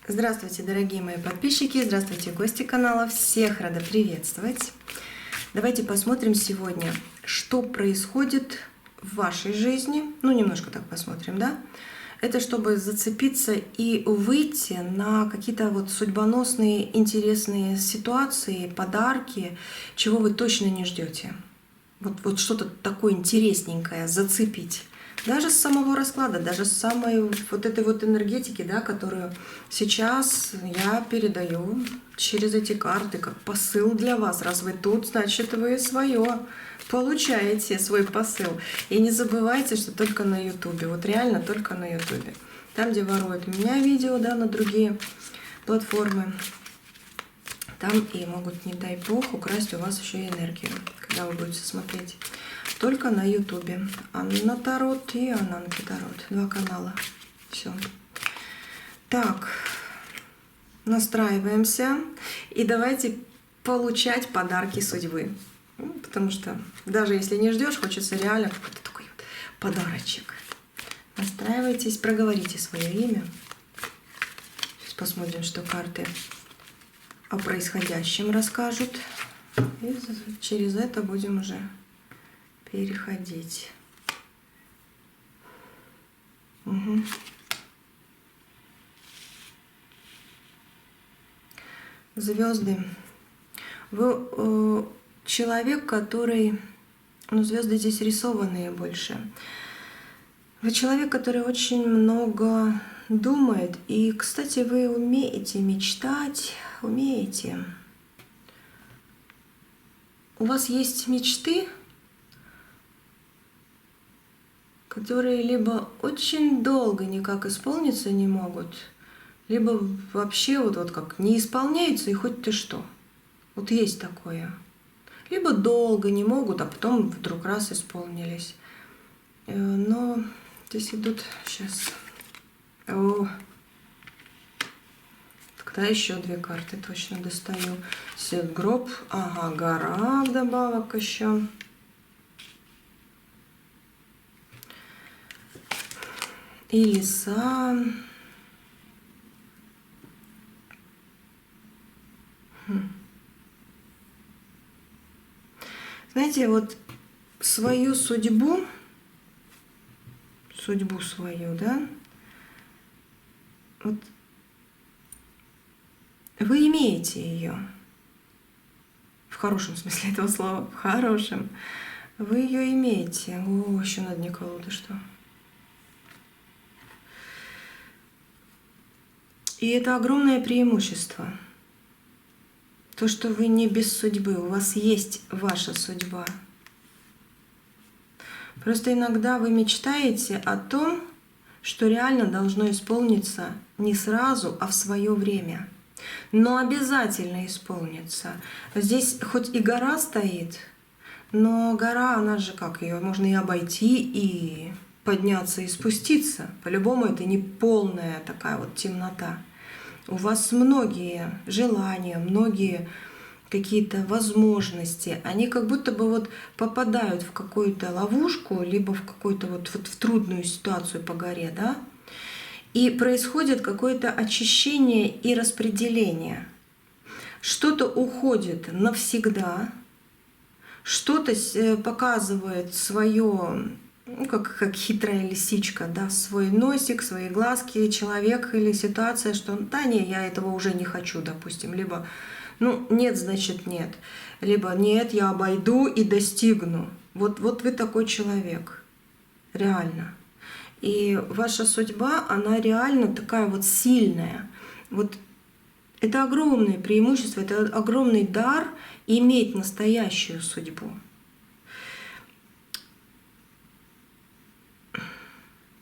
Здравствуйте, дорогие мои подписчики, здравствуйте, гости канала, всех рада приветствовать. Давайте посмотрим сегодня, что происходит в вашей жизни. Немножко так посмотрим, да? Это чтобы зацепиться и выйти на какие-то судьбоносные, интересные ситуации, подарки, чего вы точно не ждете. Вот что-то такое интересненькое зацепить. Даже с самого расклада, даже с самой этой энергетики, да, которую сейчас я передаю через эти карты, как посыл для вас. Раз вы тут, значит, вы свое получаете, свой посыл. И не забывайте, что только на Ютубе, реально только на Ютубе. Там, где воруют у меня видео, да, на другие платформы, там и могут, не дай бог, украсть у вас еще и энергию, когда вы будете смотреть. Только на Ютубе. Анна Тарот и Ананки Тарот. 2 канала. Все. Так. Настраиваемся. И давайте получать подарки судьбы. Потому что даже если не ждешь, хочется реально какой-то такой подарочек. Настраивайтесь, проговорите свое имя. Сейчас посмотрим, что карты о происходящем расскажут. И через это будем уже переходить. Угу. Звезды. Вы человек, который... звезды здесь рисованные больше. Вы человек, который очень много думает. И, кстати, вы умеете мечтать, умеете. У вас есть мечты, которые либо очень долго никак исполниться не могут, либо вообще как не исполняются, и хоть ты что. Есть такое. Либо долго не могут, а потом вдруг раз исполнились. Но здесь идут сейчас... Тогда еще 2 карты точно достаю. Гроб, ага, гора вдобавок еще. И леса. Знаете, свою судьбу свою, да, вы имеете ее. В хорошем смысле этого слова, в хорошем. Вы ее имеете. Еще на дне колоды что? И это огромное преимущество. То, что вы не без судьбы, у вас есть ваша судьба. Просто иногда вы мечтаете о том, что реально должно исполниться не сразу, а в свое время. Но обязательно исполнится. Здесь хоть и гора стоит, но гора, она же как, ее можно и обойти, и подняться, и спуститься. По-любому это не полная такая темнота. У вас многие желания, многие какие-то возможности, они как будто бы попадают в какую-то ловушку, либо в какую-то в трудную ситуацию по горе, да? И происходит какое-то очищение и распределение. Что-то уходит навсегда, что-то показывает свое, как хитрая лисичка, да, свой носик, свои глазки, человек или ситуация, что да не, я этого уже не хочу, допустим, либо нет, значит нет, либо нет, я обойду и достигну. Вот вы такой человек, реально. И ваша судьба, она реально такая сильная. Это огромное преимущество, это огромный дар иметь настоящую судьбу.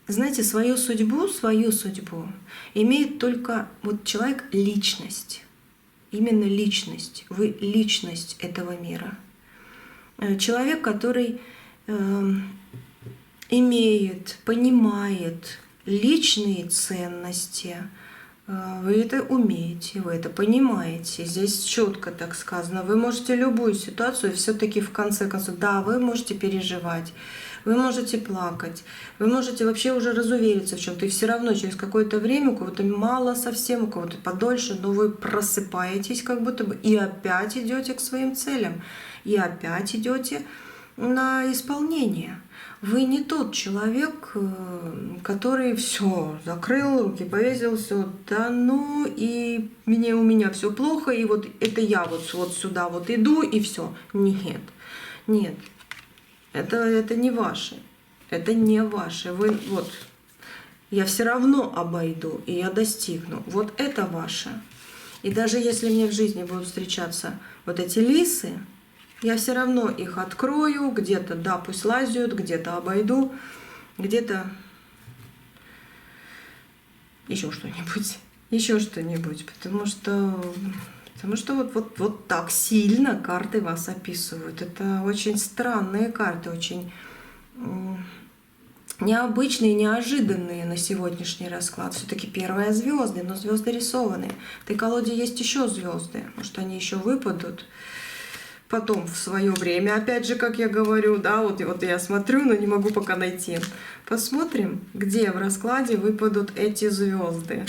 Знаете, свою судьбу имеет только человек личность. Именно личность. Вы личность этого мира. Человек, который имеет, понимает личные ценности. Вы это умеете, вы это понимаете. Здесь четко так сказано. Вы можете любую ситуацию все-таки в конце концов, да, вы можете переживать. вы можете плакать, вы можете вообще уже разувериться в чем-то, и все равно через какое-то время, у кого-то мало совсем, у кого-то подольше, но вы просыпаетесь как будто бы и опять идете к своим целям, и опять идете на исполнение. Вы не тот человек, который все закрыл, руки повесил, все, да ну и у меня все плохо, и вот это я вот сюда вот иду и все. Нет, нет, это не ваше, это не ваше. Вы вот я все равно обойду и я достигну. Вот это ваше. И даже если мне в жизни будут встречаться вот эти лисы, я все равно их открою, где-то, да, пусть лазят, где-то обойду, где-то еще что-нибудь, потому что вот так сильно карты вас описывают. Это очень странные карты, очень необычные, неожиданные на сегодняшний расклад. Все-таки первые звезды, но звезды рисованные. В этой колоде есть еще звезды, может, они еще выпадут. Потом в свое время, опять же, как я говорю, да, вот я смотрю, но не могу пока найти. Посмотрим, где в раскладе выпадут эти звезды.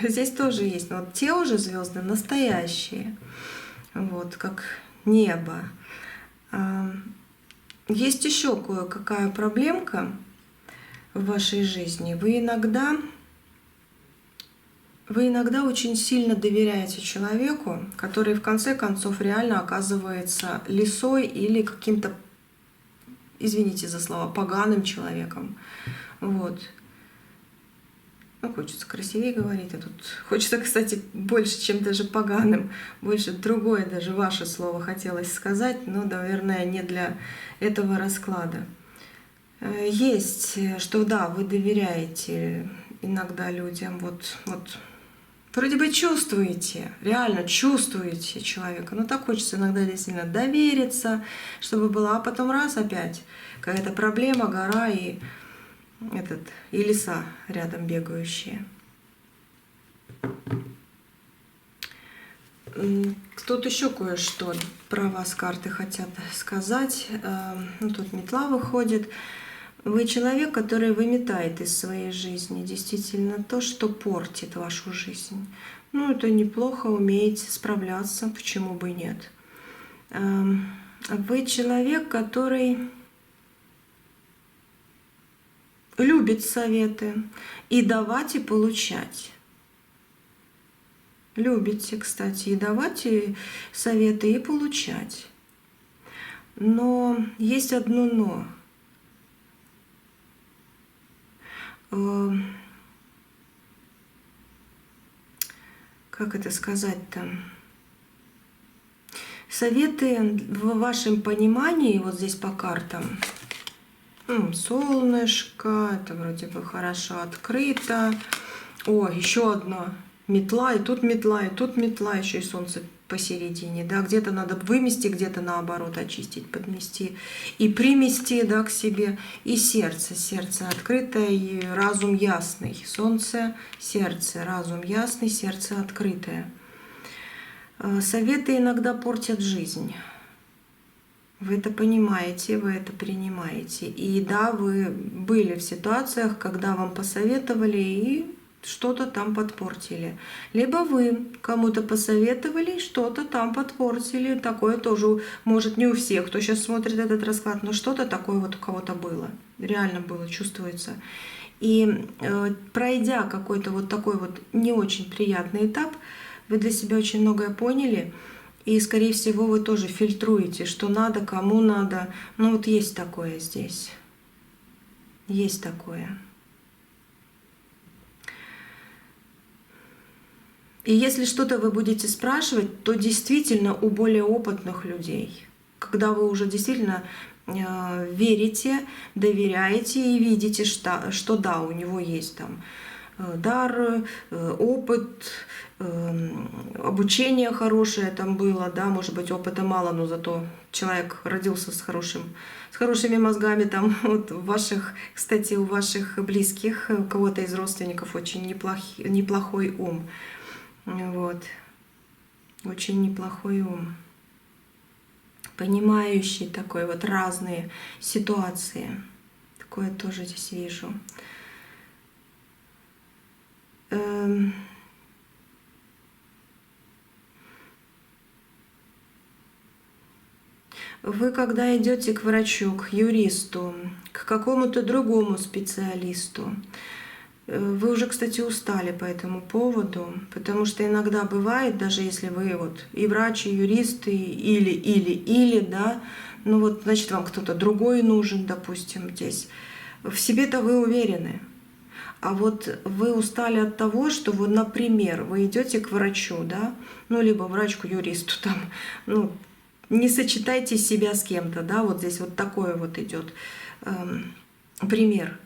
Здесь тоже есть, но вот те уже звезды настоящие, вот как небо. Есть еще кое-какая проблемка в вашей жизни. Вы иногда очень сильно доверяете человеку, который в конце концов реально оказывается лисой или каким-то, извините за слова, поганым человеком. Вот. Ну, хочется красивее говорить, а тут хочется, кстати, больше, чем даже поганым, больше другое, даже ваше слово хотелось сказать, но, наверное, не для этого расклада. Есть, что да, вы доверяете иногда людям, вот вроде бы чувствуете, реально чувствуете человека, но так хочется иногда действительно довериться, чтобы была, а потом раз опять какая-то проблема, гора и лиса рядом бегающие. Тут еще кое-что про вас карты хотят сказать. Ну, тут метла выходит. Вы человек, который выметает из своей жизни действительно то, что портит вашу жизнь. Ну, это неплохо, умеете справляться, почему бы и нет. Вы человек, который любит советы и давать, и получать. Любите, кстати, и давать и советы, и получать. Но есть одно но. Как это сказать-то? Советы в вашем понимании, вот здесь по картам, солнышко, это вроде бы хорошо открыто. О, еще одна метла, и тут метла, и тут метла, еще и солнце посередине, да, где-то надо вымести, где-то наоборот очистить, подмести и примести, да, к себе, и сердце открытое, и разум ясный, солнце, сердце, разум ясный, сердце открытое. Советы иногда портят жизнь. Вы это понимаете, вы это принимаете. И да, вы были в ситуациях, когда вам посоветовали и что-то там подпортили. Либо вы кому-то посоветовали, что-то там подпортили. Такое тоже может не у всех, кто сейчас смотрит этот расклад, но что-то такое вот у кого-то было. Реально было, чувствуется. И пройдя какой-то вот такой вот не очень приятный этап, вы для себя очень многое поняли. И, скорее всего, вы тоже фильтруете, что надо, кому надо. Ну вот есть такое здесь. Есть такое. И если что-то вы будете спрашивать, то действительно у более опытных людей, когда вы уже действительно верите, доверяете и видите, что да, у него есть там дар, опыт, обучение хорошее там было, да, может быть, опыта мало, но зато человек родился с хорошими мозгами, там, вот кстати, у ваших близких, у кого-то из родственников очень неплохой ум. Вот. Очень неплохой ум. понимающий такой, вот разные ситуации. Такое тоже здесь вижу. Вы когда идете к врачу, к юристу, к какому-то другому специалисту, вы уже, кстати, устали по этому поводу, потому что иногда бывает, даже если вы вот и врач, и юрист, или, да, ну вот, значит, вам кто-то другой нужен, допустим, здесь. В себе-то вы уверены. А вот вы устали от того, что, вот, например, вы идете к врачу, да, ну, либо врач к юристу, там, ну, не сочетайте себя с кем-то, да, вот здесь вот такое вот идет пример.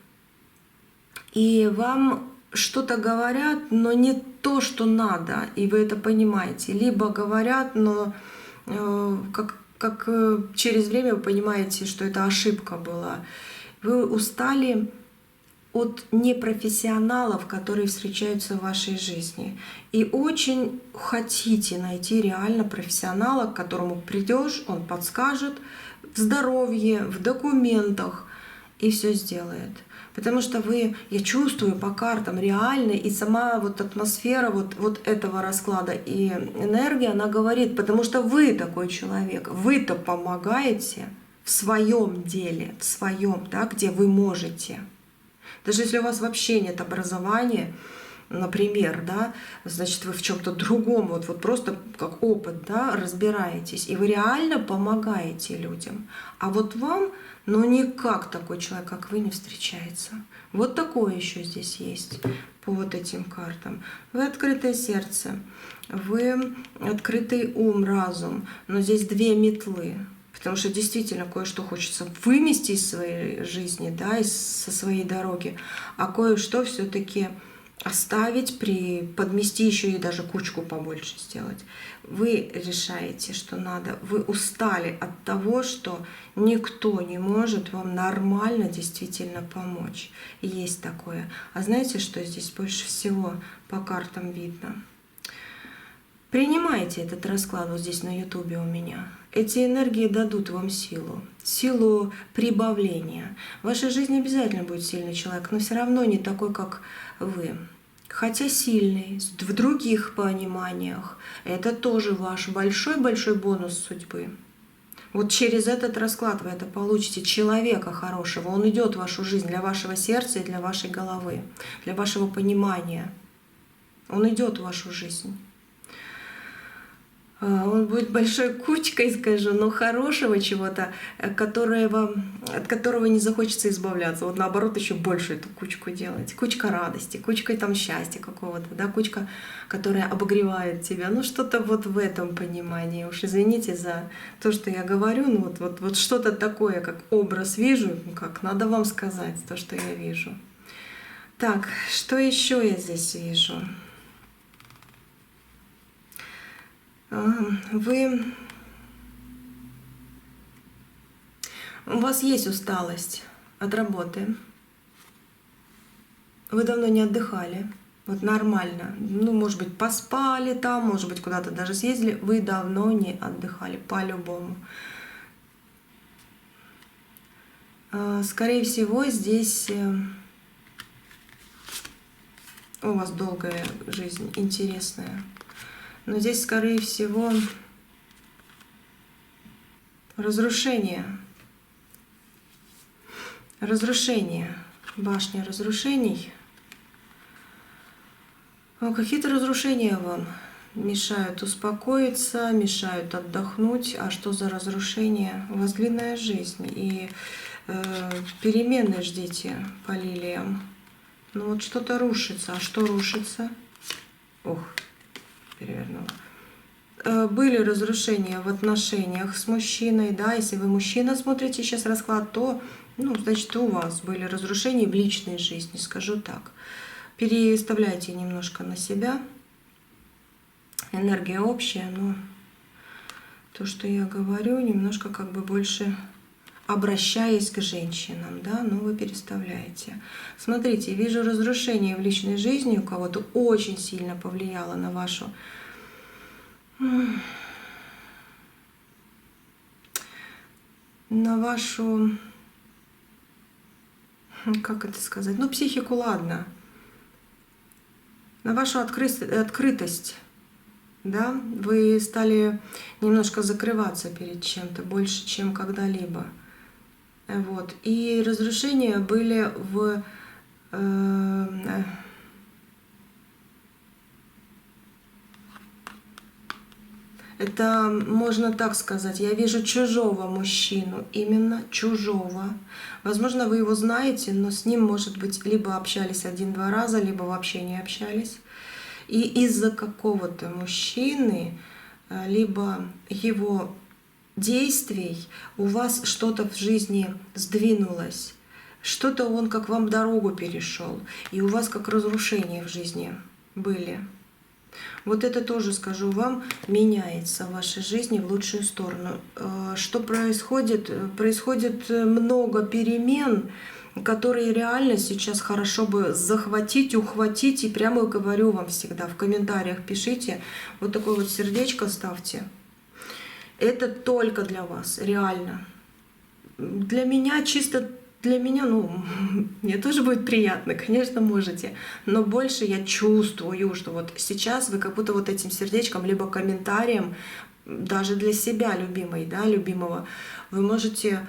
И вам что-то говорят, но не то, что надо, и вы это понимаете. Либо говорят, но как через время вы понимаете, что это ошибка была. Вы устали от непрофессионалов, которые встречаются в вашей жизни. И очень хотите найти реально профессионала, к которому придешь, он подскажет в здоровье, в документах и все сделает. Потому что вы, я чувствую по картам реально, и сама вот атмосфера вот этого расклада и энергия, она говорит, потому что вы такой человек, вы-то помогаете в своем деле, в своем, да, где вы можете. Даже если у вас вообще нет образования, например, да, значит, вы в чем-то другом, вот просто как опыт, да, разбираетесь, и вы реально помогаете людям. А вот вам, ну, никак такой человек, как вы, не встречается. Вот такое еще здесь есть по вот этим картам. Вы открытое сердце, вы открытый ум, разум, но здесь две метлы. Потому что действительно кое-что хочется вымести из своей жизни, да, со своей дороги, а кое-что все-таки оставить, подмести еще и даже кучку побольше сделать. Вы решаете, что надо. Вы устали от того, что никто не может вам нормально действительно помочь. Есть такое. А знаете, что здесь больше всего по картам видно? Принимайте этот расклад вот здесь на ютубе у меня. Эти энергии дадут вам силу, силу прибавления. В вашей жизни обязательно будет сильный человек, но все равно не такой, как вы. Хотя сильный, в других пониманиях. Это тоже ваш большой-большой бонус судьбы. Вот через этот расклад вы это получите, человека хорошего. Он идет в вашу жизнь для вашего сердца и для вашей головы, для вашего понимания. Он идет в вашу жизнь. Он будет большой кучкой, скажу, но хорошего чего-то, от которого не захочется избавляться. Вот наоборот, еще больше эту кучку делать. Кучка радости, кучка там счастья какого-то, да, кучка, которая обогревает тебя. Ну, что-то вот в этом понимании. Уж извините за то, что я говорю, ну вот что-то такое, как образ вижу, как надо вам сказать то, что я вижу. Так, что еще я здесь вижу? У вас есть усталость от работы. Вы давно не отдыхали. Вот нормально. Ну, может быть, поспали там, может быть, куда-то даже съездили. Вы давно не отдыхали, по-любому. Скорее всего, здесь у вас долгая жизнь, интересная. Но здесь, скорее всего, разрушение. Разрушение. Башня разрушений. Какие-то разрушения вам мешают успокоиться, мешают отдохнуть. А что за разрушение? У вас длинная жизнь. И перемены ждите по лилиям. Ну вот что-то рушится. А что рушится? Ох. Перевернула. Были разрушения в отношениях с мужчиной, да, если вы мужчина смотрите сейчас расклад, то, ну, значит, у вас были разрушения в личной жизни, скажу так. Переставляйте немножко на себя. Энергия общая, но то, что я говорю, немножко как бы больше обращаясь к женщинам, да, но вы переставляете. Смотрите, вижу разрушение в личной жизни, у кого-то очень сильно повлияло на вашу на вашу, как это сказать, ну, психику, ладно, на вашу открытость, да, вы стали немножко закрываться перед чем-то больше, чем когда-либо. Вот. И разрушения были в это можно так сказать. Я вижу чужого мужчину, именно чужого. Возможно, вы его знаете, но с ним, может быть, либо общались один-два раза, либо вообще не общались. И из-за какого-то мужчины, либо его действий у вас что-то в жизни сдвинулось. Что-то он как вам дорогу перешел, и у вас как разрушения в жизни были. Вот это тоже, скажу вам, меняется в вашей жизни в лучшую сторону. Что происходит? Происходит много перемен, которые реально сейчас хорошо бы захватить, ухватить. И прямо говорю вам всегда, в комментариях пишите, вот такое вот сердечко ставьте. Это только для вас, реально. Для меня чисто... Для меня, ну, мне тоже будет приятно, конечно, можете. Но больше я чувствую, что вот сейчас вы как будто вот этим сердечком, либо комментарием, даже для себя, любимой, да, любимого, вы можете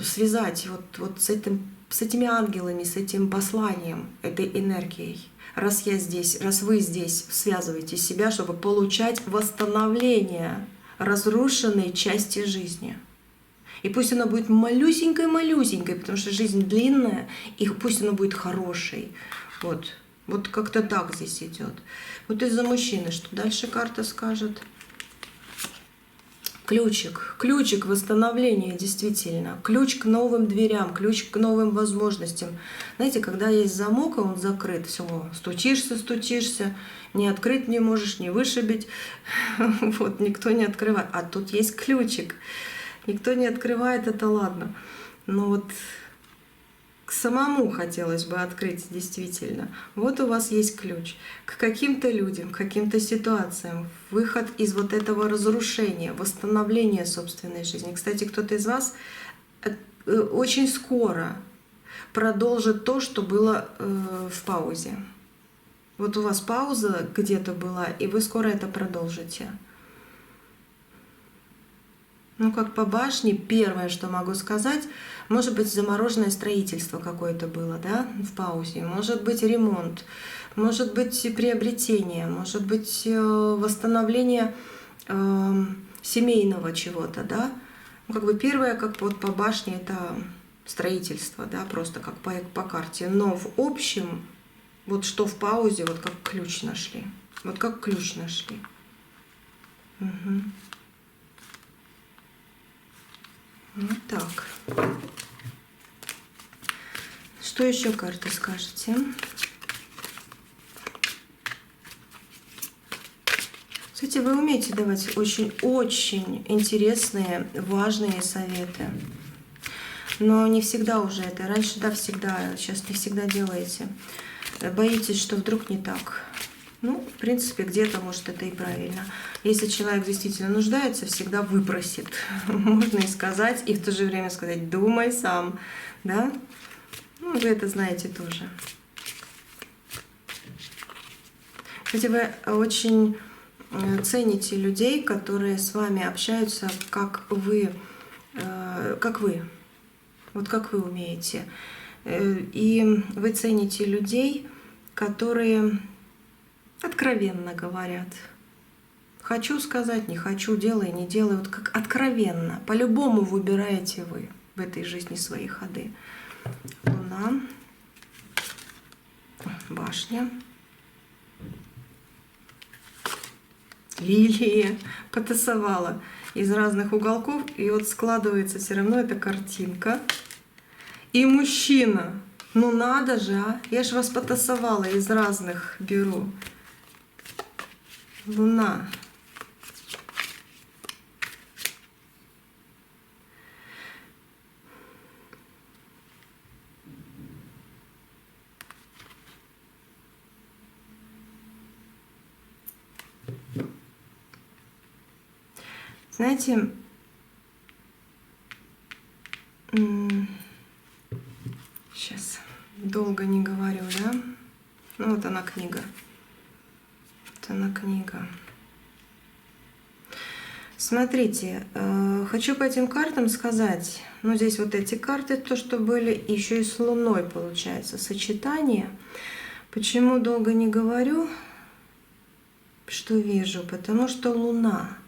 связать вот с этими ангелами, с этим посланием, этой энергией. Раз я здесь, раз вы здесь, связываете себя, чтобы получать восстановление разрушенной части жизни. И пусть она будет малюсенькой-малюсенькой, потому что жизнь длинная, и пусть она будет хорошей. Вот, вот как-то так здесь идет. Вот из-за мужчины, что дальше карта скажет? Ключик восстановления, действительно. Ключ к новым дверям, ключ к новым возможностям. Знаете, когда есть замок, и он закрыт, все, стучишься, не открыть не можешь, не вышибить, вот, никто не открывает. А тут есть ключик. Никто не открывает, это ладно. Но вот к самому хотелось бы открыть действительно. Вот у вас есть ключ к каким-то людям, к каким-то ситуациям, выход из вот этого разрушения, восстановление собственной жизни. Кстати, кто-то из вас очень скоро продолжит то, что было в паузе. Вот у вас пауза где-то была, и вы скоро это продолжите. Ну, как по башне, первое, что могу сказать, может быть, замороженное строительство какое-то было, да, в паузе, может быть, ремонт, может быть, приобретение, может быть, восстановление семейного чего-то, да. Ну, как бы первое, как вот по башне, это строительство, да, просто как по карте. Но в общем, вот что в паузе, вот как ключ нашли. Вот как ключ нашли. Угу. Вот так. Что еще карты скажете? Кстати, вы умеете давать очень-очень интересные, важные советы. Но не всегда уже это. Раньше, да, всегда, сейчас не всегда делаете. Боитесь, что вдруг не так. Ну, в принципе, где-то, может, это и правильно. Если человек действительно нуждается, всегда выпросит. Можно и сказать, и в то же время сказать «думай сам». Да? Ну, вы это знаете тоже. Кстати, вы очень цените людей, которые с вами общаются, как вы. Вот как вы умеете. И вы цените людей, которые откровенно говорят. Хочу сказать, не хочу, делай, не делай. Вот как откровенно. По-любому выбираете вы в этой жизни свои ходы. Луна, башня, лилии. Потасовала из разных уголков. И вот складывается все равно эта картинка. И мужчина. Ну надо же, а. Я ж вас потасовала, из разных беру. Луна. Знаете, Вот она книга. Вот она книга. Смотрите, хочу по этим картам сказать, ну здесь вот эти карты, то, что были, еще и с Луной получается сочетание. Почему долго не говорю, что вижу? Потому что Луна.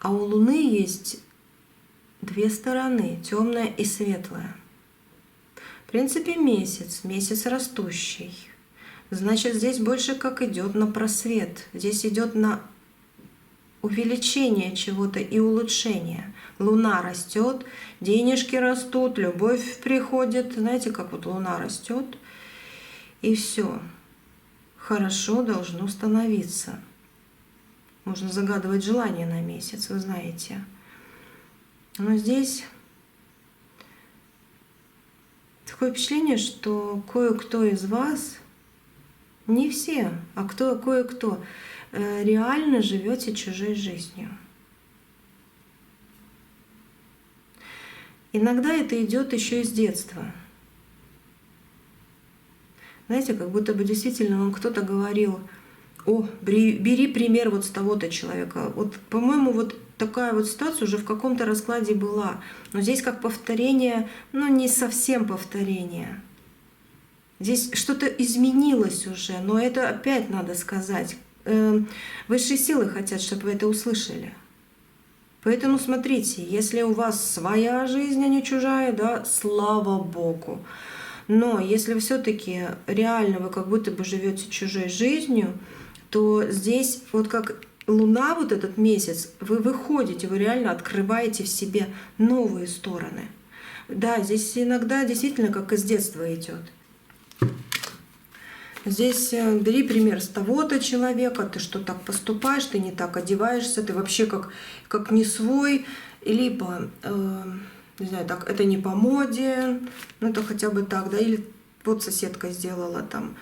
А у Луны есть две стороны, темная и светлая. В принципе, месяц растущий. Значит, здесь больше как идет на просвет. Здесь идет на увеличение чего-то и улучшение. Луна растет, денежки растут, любовь приходит. Знаете, как вот Луна растет, и все хорошо должно становиться. Можно загадывать желание на месяц, вы знаете. Но здесь такое впечатление, что кое-кто из вас, не все, а кое-кто, реально живете чужой жизнью. Иногда это идет еще из детства. Знаете, как будто бы действительно вам кто-то говорил: о, бери пример вот с того-то человека. Вот, по-моему, вот такая вот ситуация уже в каком-то раскладе была. Но здесь как повторение, но не совсем повторение. Здесь что-то изменилось уже, но это опять надо сказать. Высшие силы хотят, чтобы вы это услышали. Поэтому смотрите, если у вас своя жизнь, а не чужая, да, слава Богу. Но если все-таки реально вы как будто бы живете чужой жизнью, то здесь вот как Луна, вот этот месяц, вы выходите, вы реально открываете в себе новые стороны. Да, здесь иногда действительно как из детства идет. Здесь бери пример с того-то человека, ты что так поступаешь, ты не так одеваешься, ты вообще как не свой, либо, не знаю, так, это не по моде, ну это хотя бы так, да, или вот соседка сделала там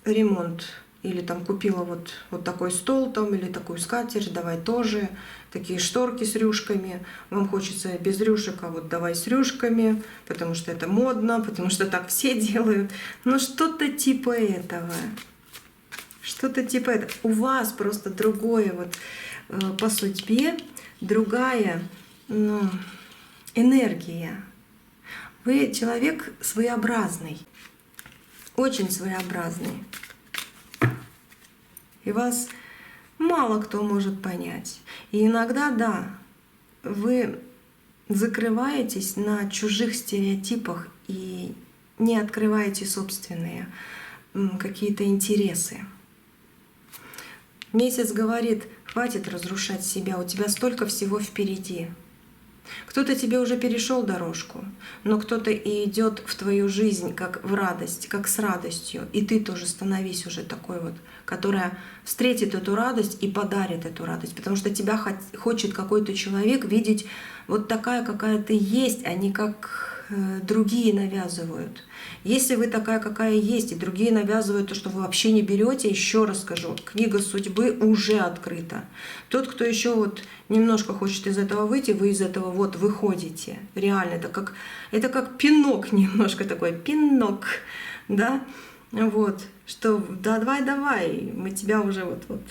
ремонт, или там купила вот такой стол там, или такую скатерть, давай тоже, такие шторки с рюшками, вам хочется без рюшек, а вот давай с рюшками, потому что это модно, потому что так все делают, но что-то типа этого, у вас просто другое вот по судьбе, другая, ну, энергия. Вы человек своеобразный, очень своеобразный. И вас мало кто может понять. И иногда, да, вы закрываетесь на чужих стереотипах и не открываете собственные какие-то интересы. Месяц говорит: хватит разрушать себя, у тебя столько всего впереди. Кто-то тебе уже перешел дорожку, но кто-то и идет в твою жизнь как в радость, как с радостью. И ты тоже становись уже такой вот, которая встретит эту радость и подарит эту радость. Потому что тебя хочет какой-то человек видеть вот такая, какая ты есть, а не как другие навязывают. Если вы такая, какая есть, и другие навязывают то, что вы вообще не берете, еще раз скажу, книга судьбы уже открыта. Тот, кто еще вот немножко хочет из этого выйти, вы из этого вот выходите. Реально, это как пинок немножко такой, пинок, да, вот, что давай, мы тебя уже вот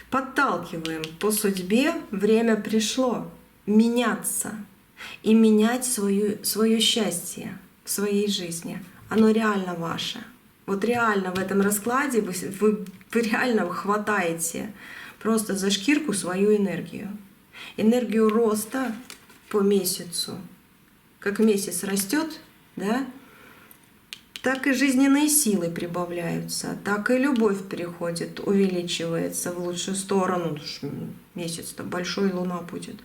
подталкиваем. По судьбе время пришло меняться и менять свое счастье в своей жизни. Оно реально ваше. Вот реально в этом раскладе вы реально хватаете просто за шкирку свою энергию. Энергию роста по месяцу. Как месяц растет, да, так и жизненные силы прибавляются, так и любовь приходит, увеличивается в лучшую сторону. Месяц-то большой, Луна будет.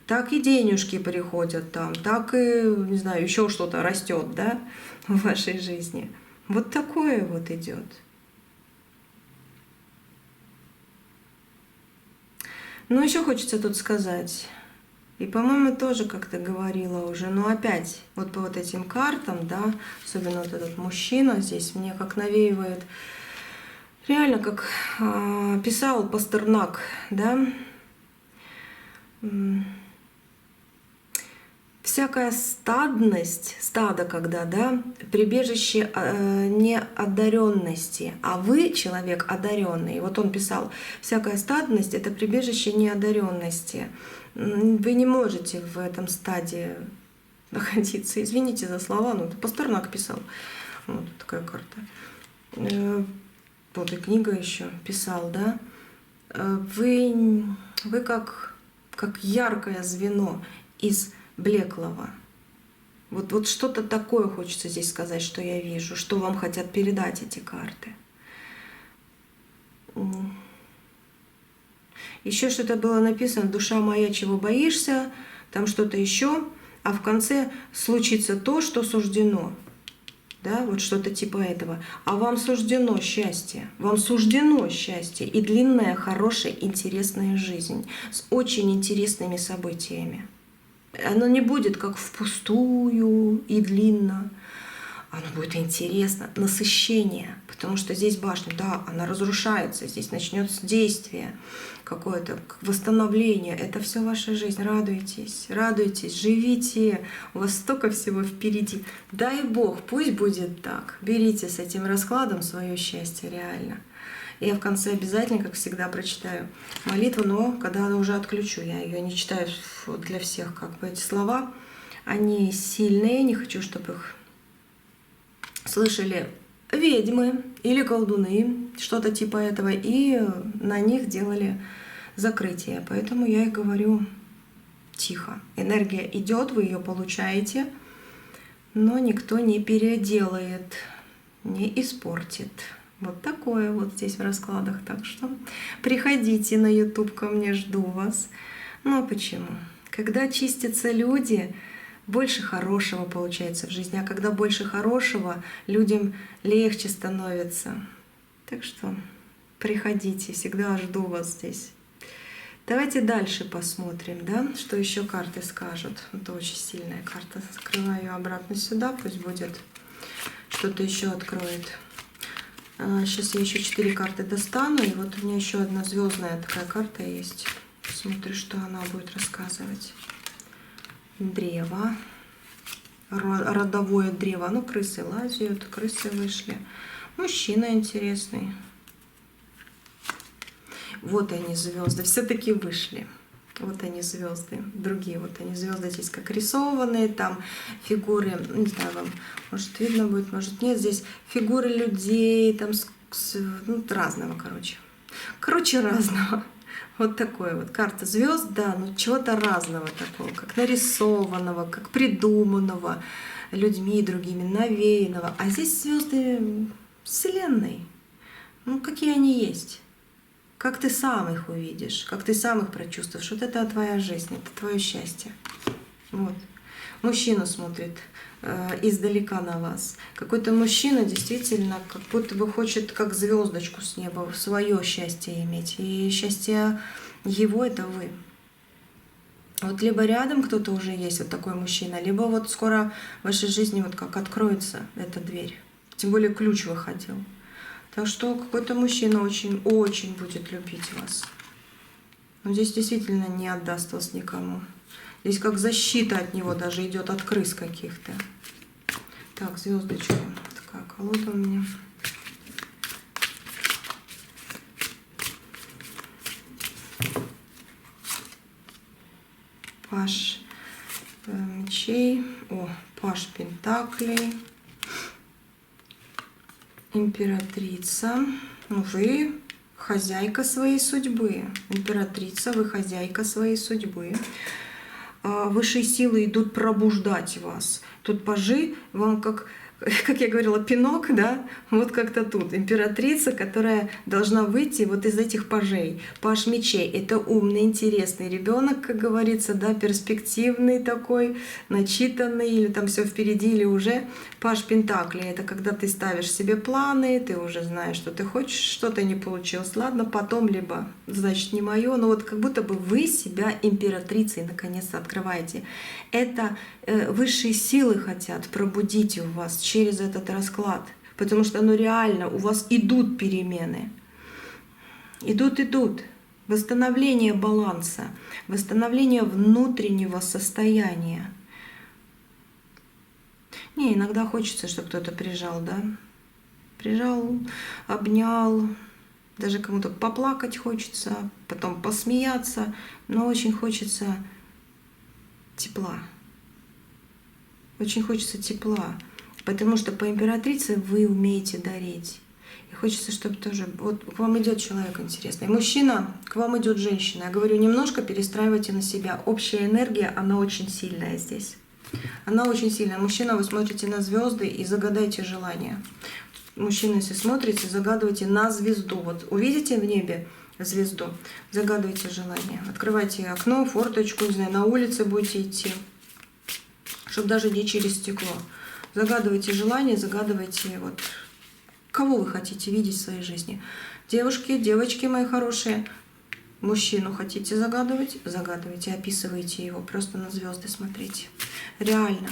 Так и денежки приходят там, так и, не знаю, еще что-то растет, да, в вашей жизни. Вот такое вот идет. Ну, еще хочется тут сказать, и, по-моему, тоже как-то говорила уже, но опять, вот по вот этим картам, да, особенно вот этот мужчина здесь мне как навеивает, реально, как писал Пастернак, да, всякая стадность, стадо когда, да, прибежище неодаренности, а вы человек одаренный. Вот он писал, всякая стадность — это прибежище неодаренности. Вы не можете в этом стадии находиться. Извините за слова, но это Пастернак писал. Вот такая карта. Вот и книга еще писал, да. Вы как яркое звено из блеклого. Вот что-то такое хочется здесь сказать, что я вижу, что вам хотят передать эти карты. Еще что-то было написано: душа моя, чего боишься, там что-то еще, а в конце случится то, что суждено. Да, вот что-то типа этого. А вам суждено счастье. Вам суждено счастье и длинная, хорошая, интересная жизнь с очень интересными событиями. Оно не будет как впустую и длинно. Оно будет интересно, насыщение. Потому что здесь башня, да, она разрушается. Здесь начнется действие какое-то, восстановление. Это все ваша жизнь. Радуйтесь, радуйтесь, живите. У вас столько всего впереди. Дай Бог, пусть будет так. Берите с этим раскладом свое счастье реально. Я в конце обязательно, как всегда, прочитаю молитву, но когда уже отключу, я ее не читаю для всех, как бы эти слова. Они сильные, не хочу, чтобы их слышали ведьмы или колдуны, что-то типа этого, и на них делали закрытие. Поэтому я и говорю тихо. Энергия идет, вы ее получаете, но никто не переделает, не испортит. Вот такое вот здесь в раскладах. Так что приходите на YouTube ко мне, жду вас. Ну а почему? Когда чистятся люди, больше хорошего получается в жизни. А когда больше хорошего, людям легче становится. Так что приходите, всегда жду вас здесь. Давайте дальше посмотрим, да, что еще карты скажут. Это очень сильная карта. Закрываю ее обратно сюда, пусть будет. Что-то еще откроет. Сейчас я еще 4 карты достану, и вот у меня еще одна звездная такая карта есть. Смотрю, что она будет рассказывать. Древо, родовое древо. Ну, крысы лазят, крысы вышли. Мужчина интересный. Вот они, звезды, все-таки вышли. Вот они, звезды, другие. Вот они, звезды здесь как рисованные, там фигуры, не знаю, вам может видно будет, может нет. Здесь фигуры людей, там ну, разного, короче. Короче, разного. Вот такое вот карта звезд, да, ну чего-то разного такого, как нарисованного, как придуманного людьми другими, навеянного. А здесь звезды Вселенной. Ну, какие они есть. Как ты сам их увидишь, как ты сам их прочувствуешь. Вот это твоя жизнь, это твое счастье. Вот. Мужчина смотрит издалека на вас. Какой-то мужчина действительно как будто бы хочет как звездочку с неба свое счастье иметь. И счастье его — это вы. Вот либо рядом кто-то уже есть, вот такой мужчина, либо вот скоро в вашей жизни вот как откроется эта дверь. Тем более ключ выходил. Так что какой-то мужчина очень будет любить вас. Но здесь действительно не отдаст вас никому. Здесь как защита от него даже идет, от крыс каких-то. Так, звездочки. Такая колода у меня. Паш мечей. О, Паш пентаклей. Императрица. Вы хозяйка своей судьбы. Императрица, вы хозяйка своей судьбы. Высшие силы идут пробуждать вас. Тут пажи вам как я говорила, пинок, да, вот как-то тут. Императрица, которая должна выйти вот из этих пажей. Паж мечей — это умный, интересный ребенок, как говорится, да, перспективный такой, начитанный, или там все впереди, или уже. Паж пентаклей — это когда ты ставишь себе планы, ты уже знаешь, что ты хочешь, что-то не получилось, ладно, потом, либо, значит, не мое, но вот как будто бы вы себя императрицей наконец-то открываете. Это высшие силы хотят пробудить в вас через этот расклад, потому что реально у вас идут перемены. Идут. Восстановление баланса, восстановление внутреннего состояния. Не, иногда хочется, чтобы кто-то прижал, да? Прижал, обнял, даже кому-то поплакать хочется, потом посмеяться, но очень хочется тепла. Очень хочется тепла, потому что по императрице вы умеете дарить. И хочется, чтобы тоже... Вот к вам идет человек интересный. Мужчина, к вам идет женщина. Я говорю, немножко перестраивайте на себя. Общая энергия, она очень сильная здесь. Она очень сильная. Мужчина, вы смотрите на звезды и загадайте желание. Мужчина, если смотрите, загадывайте на звезду. Вот увидите в небе звезду, загадывайте желание. Открывайте окно, форточку, не знаю, на улице будете идти, чтобы даже не через стекло. Загадывайте желание, загадывайте, вот, кого вы хотите видеть в своей жизни. Девушки, девочки мои хорошие, мужчину хотите загадывать? Загадывайте, описывайте его, просто на звезды смотрите. Реально.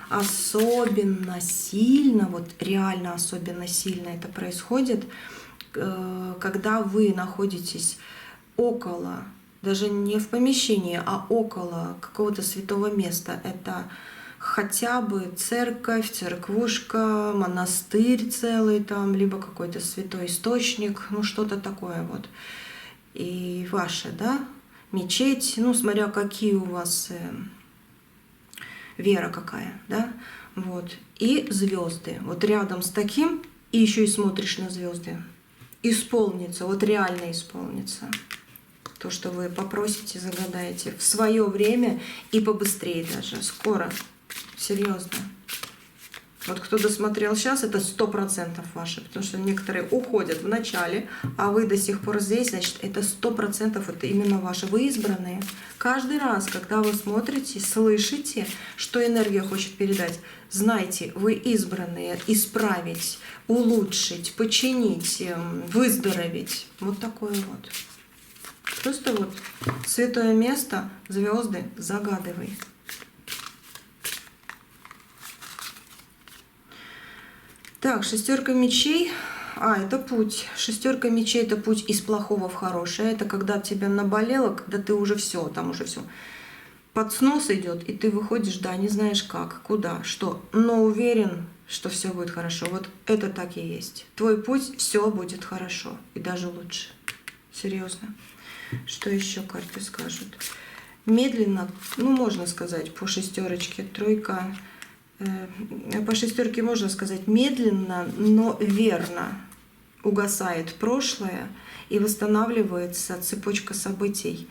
Особенно сильно, вот реально особенно сильно это происходит, когда вы находитесь около, даже не в помещении, а около какого-то святого места. Это хотя бы церковь, церквушка, монастырь целый там, либо какой-то святой источник, ну что-то такое вот. И ваше, да, мечеть, ну смотря какие у вас вера какая, да, вот. И звезды. Вот рядом с таким, и еще и смотришь на звезды. Исполнится, вот реально исполнится. То, что вы попросите, загадаете в свое время и побыстрее даже, скоро, серьезно. Вот кто досмотрел сейчас, это 100% ваши, потому что некоторые уходят в начале, а вы до сих пор здесь, значит, это 100% это именно ваши. Вы избранные. Каждый раз, когда вы смотрите, слышите, что энергия хочет передать, знайте, вы избранные, исправить, улучшить, починить, выздороветь. Вот такое вот. Просто вот святое место, звезды, загадывай. Так, шестерка мечей. Это путь. Шестерка мечей — это путь из плохого в хорошее. Это когда тебя наболело, когда ты уже все, там уже все. Под снос идет, и ты выходишь, да, не знаешь как, куда, что, но уверен, что все будет хорошо. Вот это так и есть. Твой путь, все будет хорошо. И даже лучше. Серьезно. Что еще карты скажут? Медленно, ну, можно сказать, по шестерочке, тройка. По шестерке можно сказать медленно, но верно угасает прошлое и восстанавливается цепочка событий,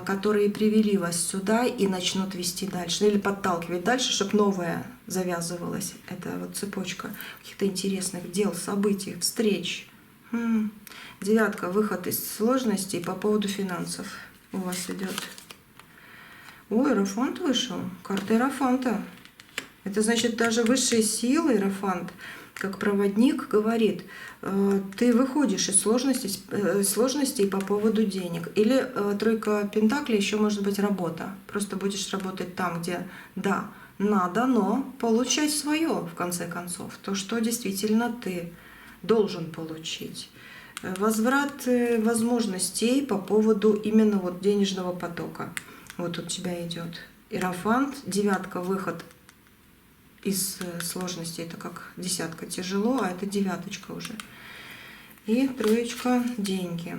которые привели вас сюда и начнут вести дальше, или подталкивать дальше, чтобы новое завязывалось. Это вот цепочка каких-то интересных дел, событий, встреч. Девятка, выход из сложностей по поводу финансов у вас идет. Ой, Иерофант вышел, карта Иерофанта. Это значит, даже высшие силы, Иерофант, как проводник, говорит, ты выходишь из сложностей по поводу денег. Или тройка пентаклей, еще может быть работа. Просто будешь работать там, где, да, надо, но получать свое, в конце концов. То, что действительно ты должен получить. Возврат возможностей по поводу именно вот денежного потока. Вот у тебя идет Иерофант, девятка, выход из сложности, это как десятка тяжело, а это девяточка уже. И троечка деньги.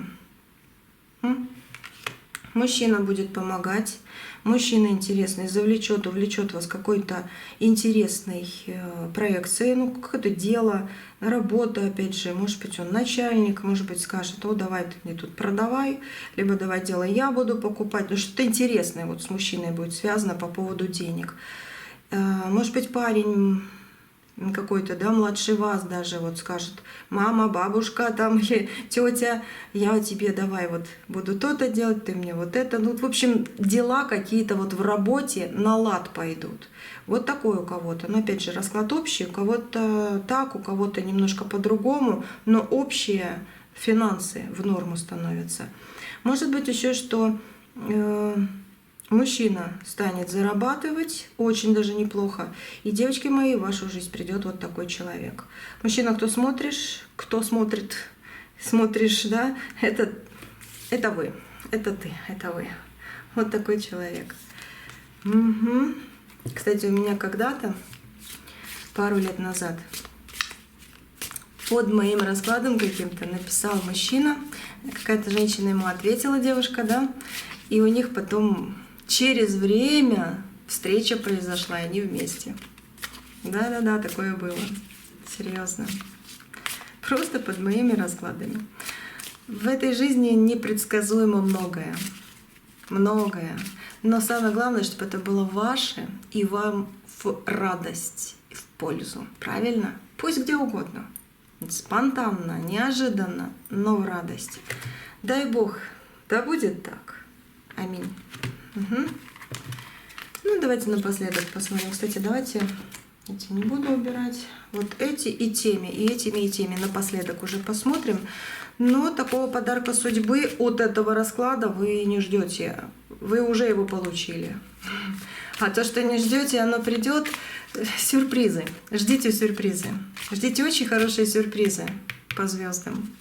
Мужчина будет помогать. Мужчина интересный, завлечет, увлечет вас какой-то интересной проекцией, ну, какое-то дело, работа, опять же, может быть, он начальник, может быть, скажет, о, давай ты мне тут продавай, либо давай делай, я буду покупать. Ну, что-то интересное вот с мужчиной будет связано по поводу денег. Может быть, парень какой-то, да, младше вас даже вот скажет, мама, бабушка там или тетя, я тебе давай вот буду то-то делать, ты мне вот это. Ну, в общем, дела какие-то вот в работе на лад пойдут. Вот такой у кого-то. Но опять же, расклад общий, у кого-то так, у кого-то немножко по-другому, но общие финансы в норму становятся. Может быть еще, что мужчина станет зарабатывать очень даже неплохо. И, девочки мои, в вашу жизнь придет вот такой человек. Мужчина, кто смотрит, смотришь, да, это вы, это ты, это вы. Вот такой человек. Угу. Кстати, у меня когда-то пару лет назад. Под моим раскладом каким-то написал мужчина, какая-то женщина ему ответила, девушка, да, и у них потом через время встреча произошла, и они вместе. Да-да-да, такое было. Серьезно. Просто под моими раскладами. В этой жизни непредсказуемо многое. Многое. Но самое главное, чтобы это было ваше и вам в радость, в пользу. Правильно? Пусть где угодно. Спонтанно, неожиданно, но в радость. Дай Бог, да будет так. Аминь. Угу. Ну, давайте напоследок посмотрим. Кстати, давайте эти не буду убирать. Вот эти и теми, и этими, и теми напоследок уже посмотрим. Но такого подарка судьбы от этого расклада вы не ждете. Вы уже его получили. А то, что не ждете, оно придет. Сюрпризы. Ждите сюрпризы. Ждите очень хорошие сюрпризы по звездам.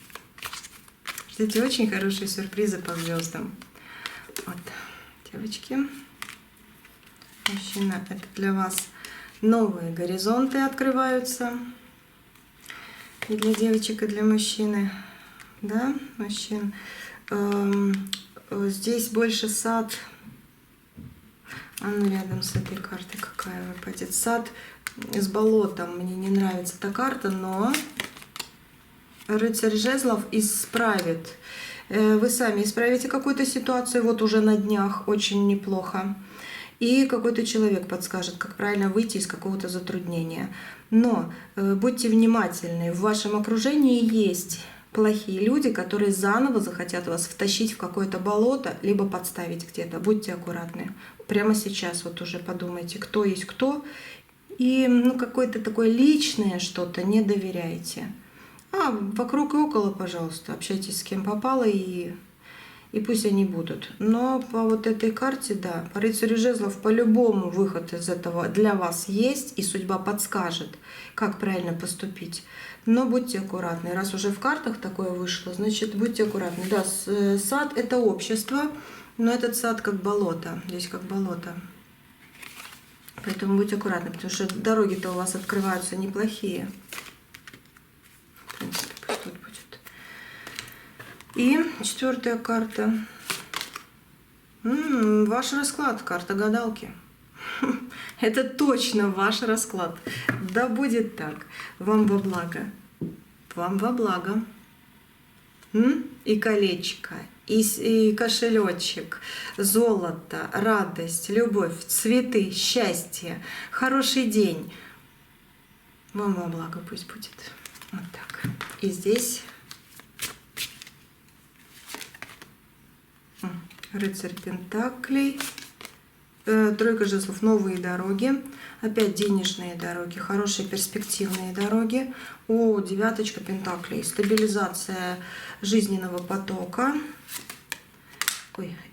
Ждите очень хорошие сюрпризы по звездам. Вот, девочки. Мужчина, это для вас новые горизонты открываются. И для девочек, и для мужчины. Да, мужчин. Здесь больше сад. А ну рядом с этой картой какая выпадет? Сад с болотом. Мне не нравится эта карта, но рыцарь жезлов исправит. Вы сами исправите какую-то ситуацию, вот уже на днях, очень неплохо. И какой-то человек подскажет, как правильно выйти из какого-то затруднения. Но будьте внимательны, в вашем окружении есть плохие люди, которые заново захотят вас втащить в какое-то болото, либо подставить где-то. Будьте аккуратны. Прямо сейчас вот уже подумайте, кто есть кто. И какое-то такое личное что-то не доверяйте. А вокруг и около, пожалуйста, общайтесь с кем попало и пусть они будут. Но по вот этой карте, да, по рыцарю жезлов по-любому выход из этого для вас есть, и судьба подскажет, как правильно поступить. Но будьте аккуратны. Раз уже в картах такое вышло, значит, будьте аккуратны. Да, сад — это общество, но этот сад как болото. Здесь как болото. Поэтому будьте аккуратны, потому что дороги-то у вас открываются неплохие. В принципе, пусть тут будет. И четвертая карта. Ваш расклад, карта гадалки. Это точно ваш расклад. Да будет так. Вам во благо. Вам во благо. И колечко, и кошелечек, золото, радость, любовь, цветы, счастье, хороший день. Вам во благо пусть будет. Вот так. И здесь рыцарь пентаклей. Тройка жезлов, новые дороги, опять денежные дороги, хорошие перспективные дороги. Девяточка пентаклей, стабилизация жизненного потока.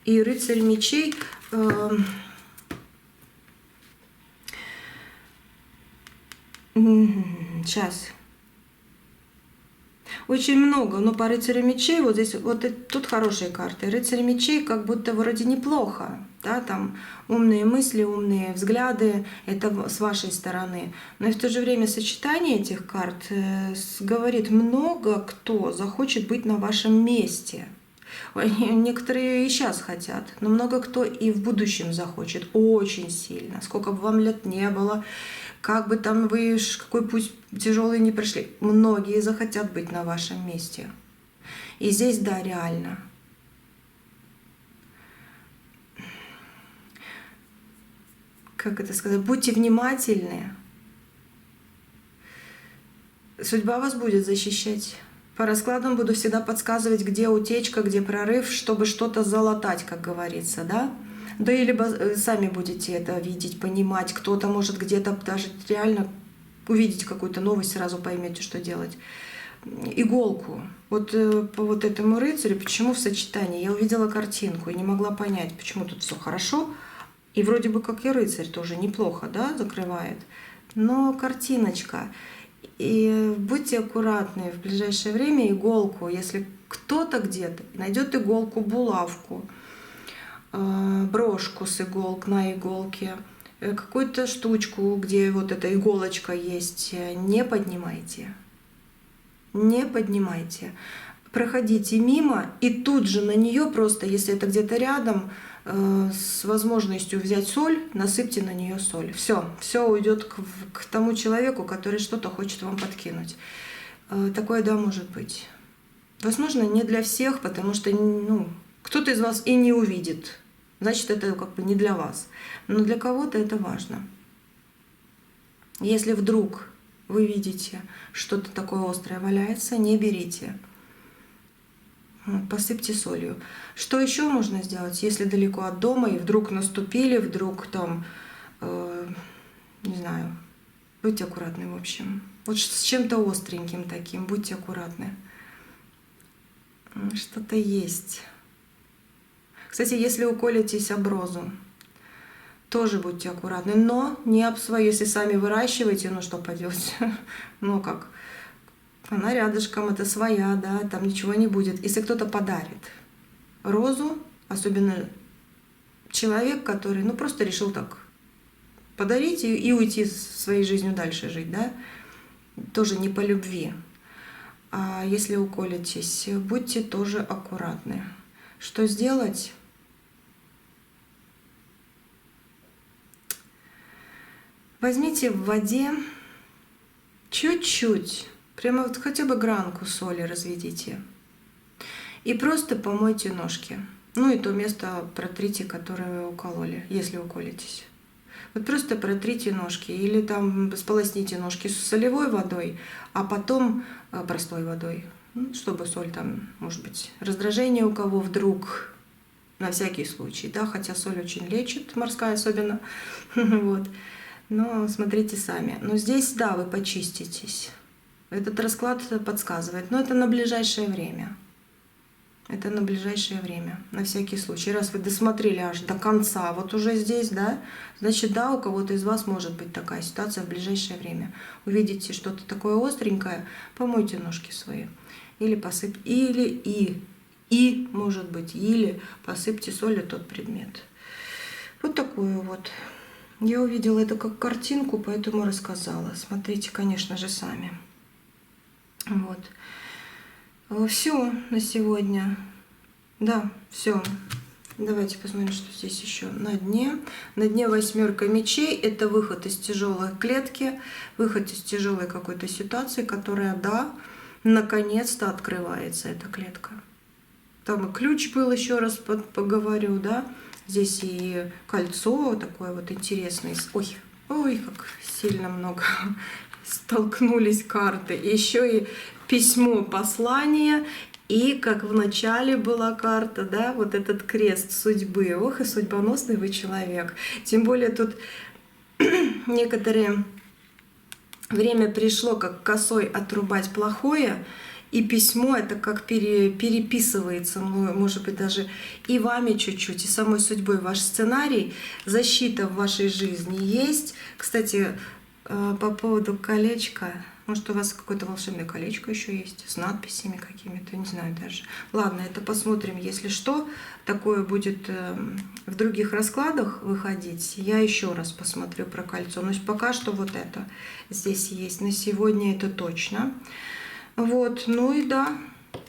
И рыцарь мечей. Сейчас. Очень много, но по рыцарю мечей, вот здесь, вот тут хорошие карты. Рыцарь мечей как будто вроде неплохо, да, там умные мысли, умные взгляды, это с вашей стороны. Но и в то же время сочетание этих карт говорит, много кто захочет быть на вашем месте. Некоторые и сейчас хотят, но много кто и в будущем захочет, очень сильно. Сколько бы вам лет не было, как бы там вы, какой путь тяжелый не пришли, многие захотят быть на вашем месте. И здесь, да, реально. Как это сказать? Будьте внимательны. Судьба вас будет защищать. По раскладам буду всегда подсказывать, где утечка, где прорыв, чтобы что-то залатать, как говорится, да? Да и либо сами будете это видеть, понимать, кто-то может где-то даже реально увидеть какую-то новость, сразу поймете, что делать. Иголку. Вот по вот этому рыцарю, почему в сочетании? Я увидела картинку и не могла понять, почему тут все хорошо. И вроде бы как и рыцарь тоже неплохо, да, закрывает. Но картиночка. И будьте аккуратны в ближайшее время иголку. Если кто-то где-то найдет иголку, булавку, брошку с иголк на иголке, какую-то штучку, где вот эта иголочка есть, не поднимайте. Не поднимайте. Проходите мимо, и тут же на нее просто, если это где-то рядом, с возможностью взять соль, насыпьте на нее соль. Все уйдет к тому человеку, который что-то хочет вам подкинуть. Такое, да, может быть. Возможно, не для всех, потому что кто-то из вас и не увидит. Значит, это как бы не для вас. Но для кого-то это важно. Если вдруг вы видите, что-то такое острое валяется, не берите. Посыпьте солью. Что еще можно сделать, если далеко от дома и вдруг наступили, вдруг там, не знаю, будьте аккуратны, в общем. Вот с чем-то остреньким таким, будьте аккуратны. Что-то есть. Кстати, если уколитесь об розу, тоже будьте аккуратны, но не об свою. Если сами выращиваете, ну что поделать, ну как, она рядышком, это своя, да, там ничего не будет. Если кто-то подарит розу, особенно человек, который, ну просто решил так подарить и уйти своей жизнью дальше жить, да, тоже не по любви. А если уколитесь, будьте тоже аккуратны. Что сделать? Возьмите в воде чуть-чуть, прямо вот хотя бы гранку соли разведите. И просто помойте ножки. Ну и то место протрите, которое вы укололи, если уколитесь. Вот просто протрите ножки или там сполосните ножки с солевой водой, а потом простой водой, чтобы соль там, может быть, раздражение у кого вдруг, на всякий случай, да, хотя соль очень лечит, морская особенно, вот. Но смотрите сами. Но здесь, да, вы почиститесь. Этот расклад подсказывает. Но это на ближайшее время. Это на ближайшее время, на всякий случай. Раз вы досмотрели аж до конца, вот уже здесь, да, значит, да, у кого-то из вас может быть такая ситуация в ближайшее время. Увидите что-то такое остренькое, помойте ножки свои. Или посыпьте, или может быть, или посыпьте солью тот предмет. Вот такую вот. Я увидела это как картинку, поэтому рассказала. Смотрите, конечно же, сами. Вот. Все на сегодня. Да, все. Давайте посмотрим, что здесь еще на дне. На дне 8 мечей. Это выход из тяжелой клетки, выход из тяжелой какой-то ситуации, которая, да, наконец-то открывается, эта клетка. Там и ключ был, еще раз поговорю, да. Здесь и кольцо такое вот интересное. Ой, как сильно много столкнулись карты. Еще и письмо, послание. И как в начале была карта, да, вот этот крест судьбы. Ох, и судьбоносный вы человек. Тем более тут некоторые время пришло, как косой отрубать плохое. И письмо это как переписывается, может быть, даже и вами чуть-чуть, и самой судьбой ваш сценарий. Защита в вашей жизни есть. Кстати, по поводу колечка, может, у вас какое-то волшебное колечко еще есть с надписями какими-то, не знаю даже. Ладно, это посмотрим. Если что, такое будет в других раскладах выходить, я еще раз посмотрю про кольцо. Но пока что вот это здесь есть. На сегодня это точно. Вот, ну и да,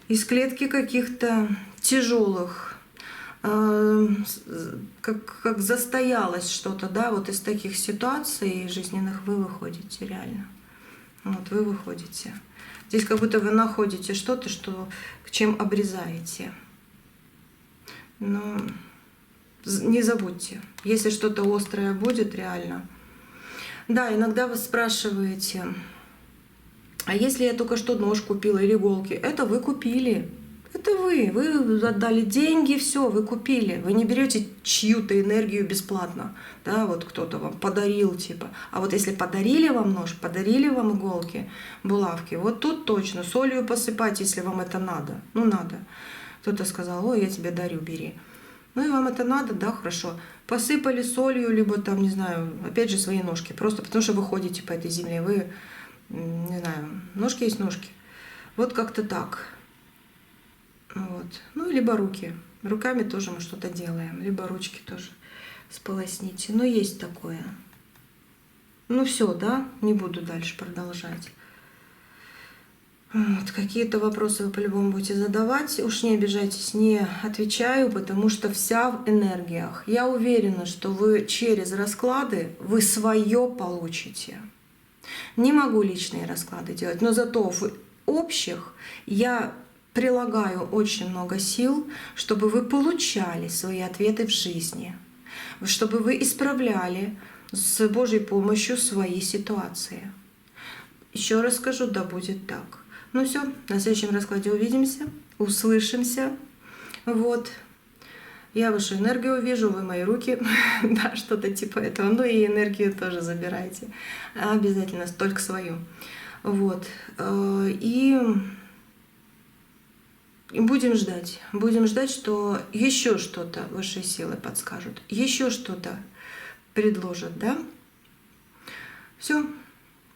из клетки каких-то тяжелых, как застоялось что-то, да, вот из таких ситуаций жизненных вы выходите реально. Вот вы выходите. Здесь как будто вы находите что-то, чем обрезаете. Но не забудьте, если что-то острое будет реально. Да, иногда вы спрашиваете... А если я только что нож купила или иголки? Это вы купили. Это вы отдали деньги, все, вы купили. Вы не берете чью-то энергию бесплатно. Да, вот кто-то вам подарил, типа. А вот если подарили вам нож, подарили вам иголки, булавки, вот тут точно солью посыпать, если вам это надо. Ну, надо. Кто-то сказал, ой, я тебе дарю, бери. Ну и вам это надо, да, хорошо. Посыпали солью, либо там, не знаю, опять же, свои ножки. Просто потому что вы ходите по этой земле, вы... Не знаю, ножки есть ножки. Вот как-то так. Вот. Ну, либо руки. Руками тоже мы что-то делаем, либо ручки тоже. сполосните. Но есть такое. Ну все, да, не буду дальше продолжать. Вот, какие-то вопросы вы по-любому будете задавать. Уж не обижайтесь, не отвечаю, потому что вся в энергиях. Я уверена, что вы через расклады вы свое получите. Не могу личные расклады делать, но зато в общих я прилагаю очень много сил, чтобы вы получали свои ответы в жизни, чтобы вы исправляли с Божьей помощью свои ситуации. Еще раз скажу, да будет так. Ну все, на следующем раскладе увидимся, услышимся. Вот. Я вашу энергию вижу, вы мои руки, да, что-то типа этого. Ну и энергию тоже забирайте. Обязательно, только свою. Вот. И будем ждать, что еще что-то высшие силы подскажут, еще что-то предложат, да? Все.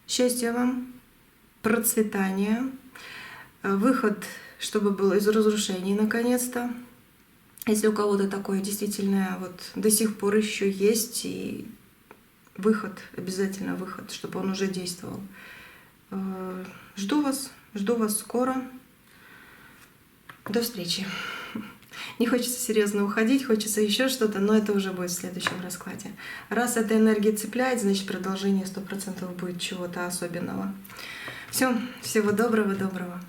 Счастья вам, процветания, выход, чтобы был из разрушений наконец-то. Если у кого-то такое действительно вот до сих пор еще есть, и выход, обязательно выход, чтобы он уже действовал. Жду вас скоро. До встречи. Не хочется серьезно уходить, хочется еще что-то, но это уже будет в следующем раскладе. Раз эта энергия цепляет, значит продолжение 100% будет чего-то особенного. Все, всего доброго.